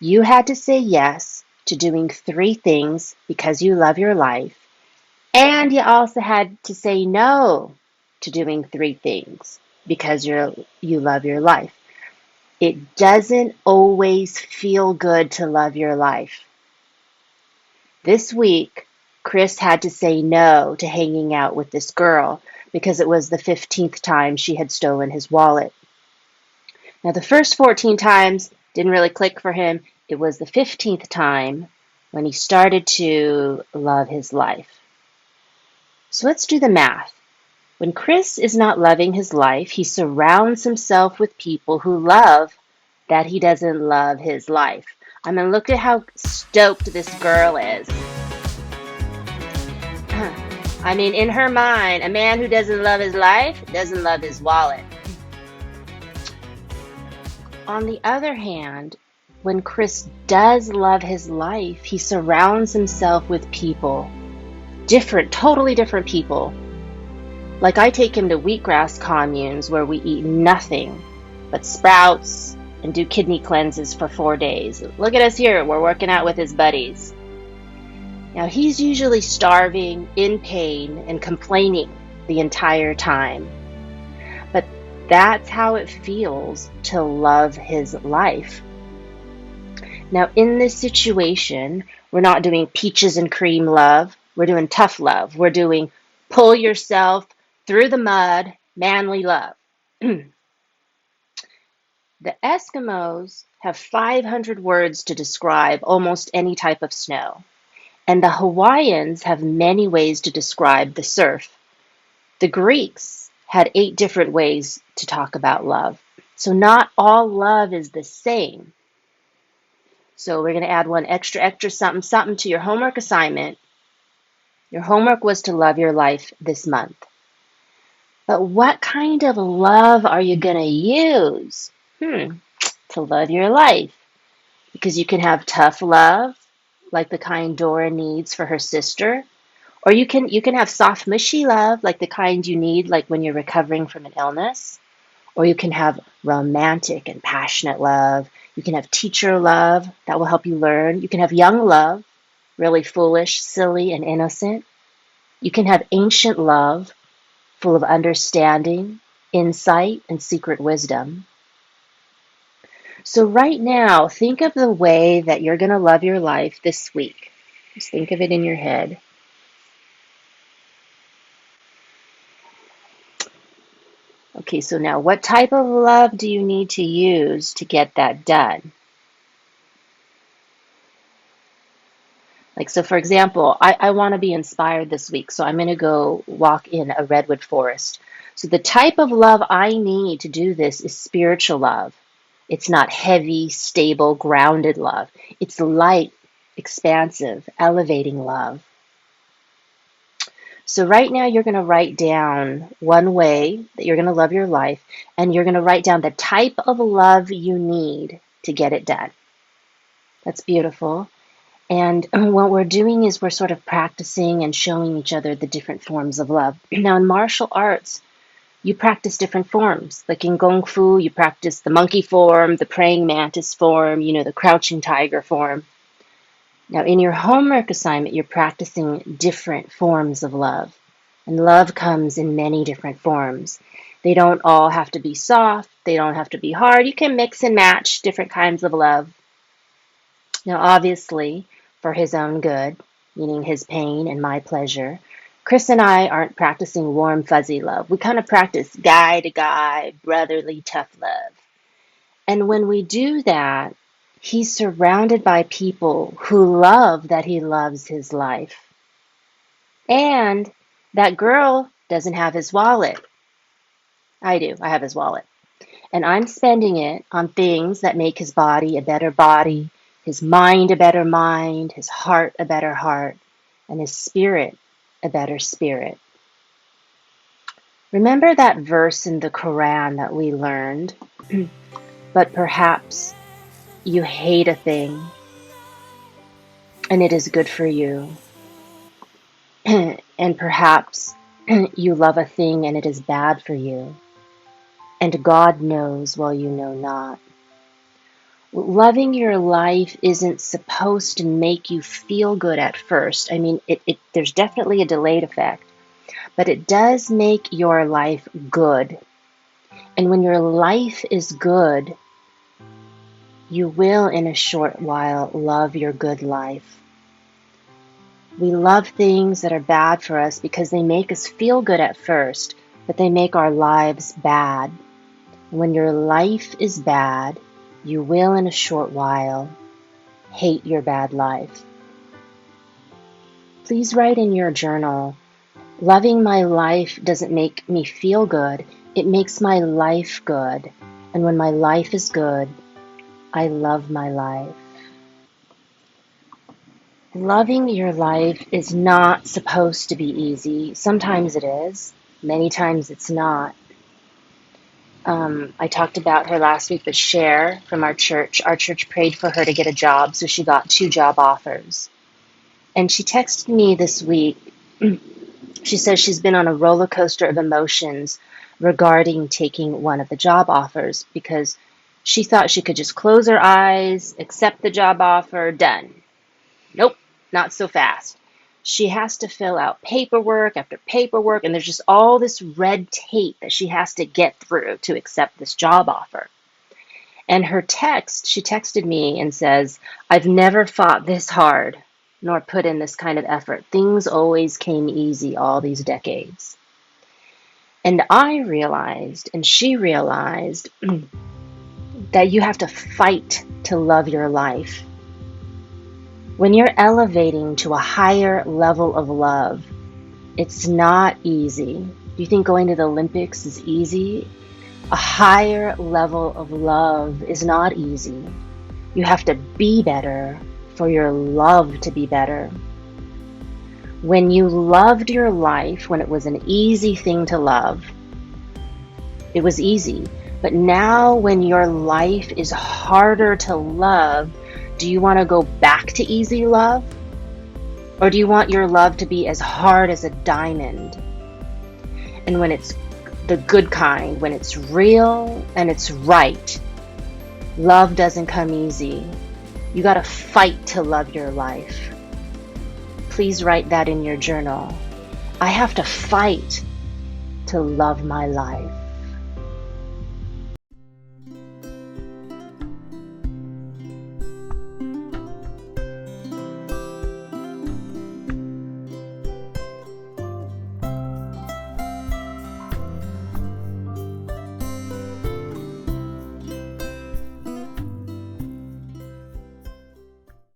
You had to say yes to doing 3 things because you love your life, and you also had to say no to doing 3 things because you love your life. It doesn't always feel good to love your life. This week, Chris had to say no to hanging out with this girl because it was the 15th time she had stolen his wallet. Now, the first 14 times didn't really click for him. It was the 15th time when he started to love his life. So let's do the math. When Chris is not loving his life, he surrounds himself with people who love that he doesn't love his life. I mean, look at how stoked this girl is. I mean, in her mind, a man who doesn't love his life doesn't love his wallet. On the other hand, when Chris does love his life, he surrounds himself with people, totally different people. Like I take him to wheatgrass communes where we eat nothing but sprouts and do kidney cleanses for 4 days. Look at us here, we're working out with his buddies. Now he's usually starving, in pain, and complaining the entire time. But that's how it feels to love his life. Now, in this situation, we're not doing peaches and cream love. We're doing tough love. We're doing pull yourself through the mud, manly love. The Eskimos have 500 words to describe almost any type of snow. And the Hawaiians have many ways to describe the surf. The Greeks had 8 different ways to talk about love. So not all love is the same. So we're going to add one extra something to your homework assignment. Your homework was to love your life this month. But what kind of love are you going to use to love your life? Because you can have tough love, like the kind Dora needs for her sister. Or you can have soft, mushy love, like the kind you need, like when you're recovering from an illness. Or you can have romantic and passionate love. You can have teacher love that will help you learn. You can have young love, really foolish, silly, and innocent. You can have ancient love, full of understanding, insight, and secret wisdom. So right now, think of the way that you're going to love your life this week. Just think of it in your head. Okay, so now what type of love do you need to use to get that done? Like, so for example, I want to be inspired this week, so I'm going to go walk in a redwood forest. So the type of love I need to do this is spiritual love. It's not heavy, stable, grounded love. It's light, expansive, elevating love. So right now you're going to write down one way that you're going to love your life, and you're going to write down the type of love you need to get it done. That's beautiful. And what we're doing is we're sort of practicing and showing each other the different forms of love. Now, in martial arts, you practice different forms. Like in Kung Fu, you practice the monkey form, the praying mantis form, the crouching tiger form. Now, in your homework assignment, you're practicing different forms of love. And love comes in many different forms. They don't all have to be soft. They don't have to be hard. You can mix and match different kinds of love. Now, obviously, for his own good, meaning his pain and my pleasure, Chris and I aren't practicing warm, fuzzy love. We kind of practice guy to guy, brotherly, tough love. And when we do that, he's surrounded by people who love that he loves his life. And that girl doesn't have his wallet. I do. I have his wallet. And I'm spending it on things that make his body a better body, his mind a better mind, his heart a better heart, and his spirit a better spirit. Remember that verse in the Quran that we learned? But perhaps you hate a thing, and it is good for you. And perhaps you love a thing, and it is bad for you. And God knows while you know not. Loving your life isn't supposed to make you feel good at first. I mean, there's definitely a delayed effect, but it does make your life good. And when your life is good, you will in a short while love your good life. We love things that are bad for us because they make us feel good at first, but they make our lives bad. When your life is bad, you will in a short while hate your bad life. Please write in your journal, loving my life doesn't make me feel good, it makes my life good. And when my life is good, I love my life. Loving your life is not supposed to be easy. Sometimes it is. Many times it's not. I talked about her last week, but Cher from our church prayed for her to get a job, so she got 2 job offers. And she texted me this week. She says she's been on a roller coaster of emotions regarding taking one of the job offers because she thought she could just close her eyes, accept the job offer, done. Nope, not so fast. She has to fill out paperwork after paperwork, and there's just all this red tape that she has to get through to accept this job offer. And she texted me and says, I've never fought this hard, nor put in this kind of effort. Things always came easy all these decades. And I realized, and she realized, that you have to fight to love your life. When you're elevating to a higher level of love, it's not easy. Do you think going to the Olympics is easy? A higher level of love is not easy. You have to be better for your love to be better. When you loved your life, when it was an easy thing to love, it was easy. But now when your life is harder to love, do you want to go back to easy love? Or do you want your love to be as hard as a diamond? And when it's the good kind, when it's real and it's right, love doesn't come easy. You got to fight to love your life. Please write that in your journal. I have to fight to love my life.